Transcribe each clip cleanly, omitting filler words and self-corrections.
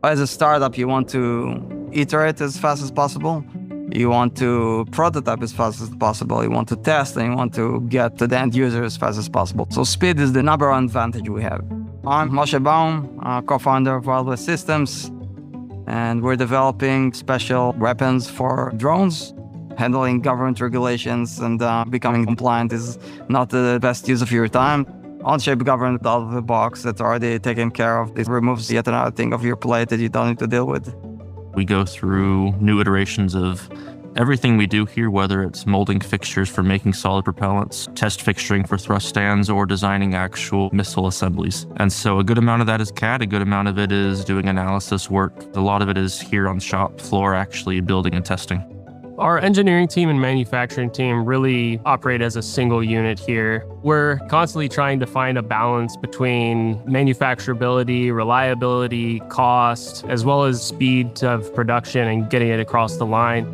As a startup, you want to iterate as fast as possible. You want to prototype as fast as possible. You want to test and you want to get to the end user as fast as possible. So speed is the number one advantage we have. I'm Moshe Baum, co-founder of Wildwest Systems, and we're developing special weapons for drones. Handling government regulations and becoming compliant is not the best use of your time. Onshape Government out of the box that's already taken care of. It removes yet another thing off your plate that you don't need to deal with. We go through new iterations of everything we do here, whether it's molding fixtures for making solid propellants, test fixturing for thrust stands, or designing actual missile assemblies. And so a good amount of that is CAD, a good amount of it is doing analysis work. A lot of it is here on the shop floor actually building and testing. Our engineering team and manufacturing team really operate as a single unit here. We're constantly trying to find a balance between manufacturability, reliability, cost, as well as speed of production and getting it across the line.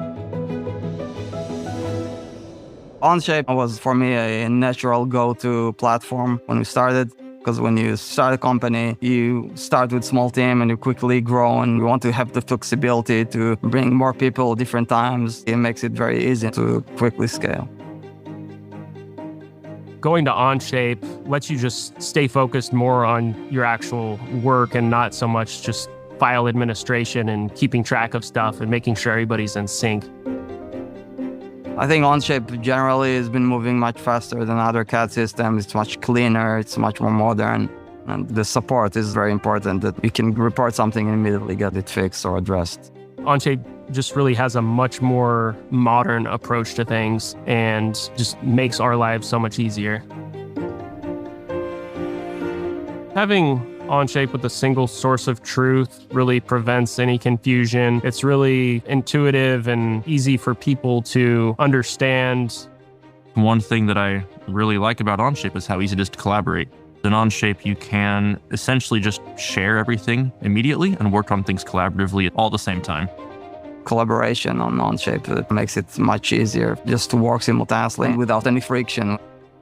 Onshape was for me a natural go-to platform when we started. Because when you start a company, you start with a small team and you quickly grow, and you want to have the flexibility to bring more people at different times. It makes it very easy to quickly scale. Going to Onshape lets you just stay focused more on your actual work and not so much just file administration and keeping track of stuff and making sure everybody's in sync. I think Onshape generally has been moving much faster than other CAD systems. It's much cleaner, it's much more modern, and the support is very important that you can report something and immediately get it fixed or addressed. Onshape just really has a much more modern approach to things and just makes our lives so much easier. Having Onshape with a single source of truth really prevents any confusion. It's really intuitive and easy for people to understand. One thing that I really like about Onshape is how easy it is to collaborate. In Onshape, you can essentially just share everything immediately and work on things collaboratively all at the same time. Collaboration on Onshape makes it much easier just to work simultaneously without any friction.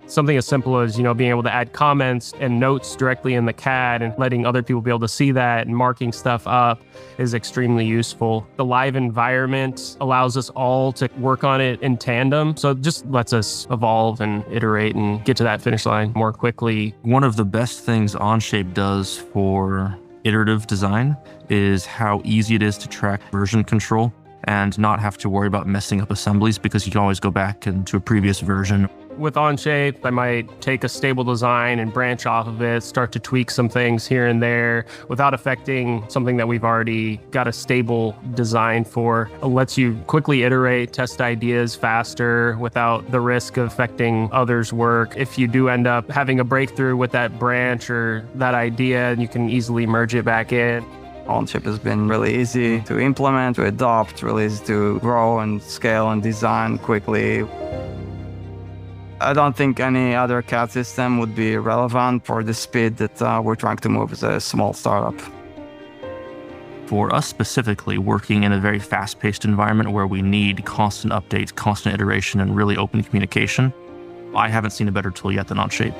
Something as simple as, being able to add comments and notes directly in the CAD and letting other people be able to see that and marking stuff up is extremely useful. The live environment allows us all to work on it in tandem. So it just lets us evolve and iterate and get to that finish line more quickly. One of the best things Onshape does for iterative design is how easy it is to track version control and not have to worry about messing up assemblies because you can always go back into a previous version. With Onshape, I might take a stable design and branch off of it, start to tweak some things here and there without affecting something that we've already got a stable design for. It lets you quickly iterate, test ideas faster without the risk of affecting others' work. If you do end up having a breakthrough with that branch or that idea, you can easily merge it back in. Onshape has been really easy to implement, to adopt, really easy to grow and scale and design quickly. I don't think any other CAD system would be relevant for the speed that we're trying to move as a small startup. For us specifically, working in a very fast-paced environment where we need constant updates, constant iteration, and really open communication, I haven't seen a better tool yet than Onshape.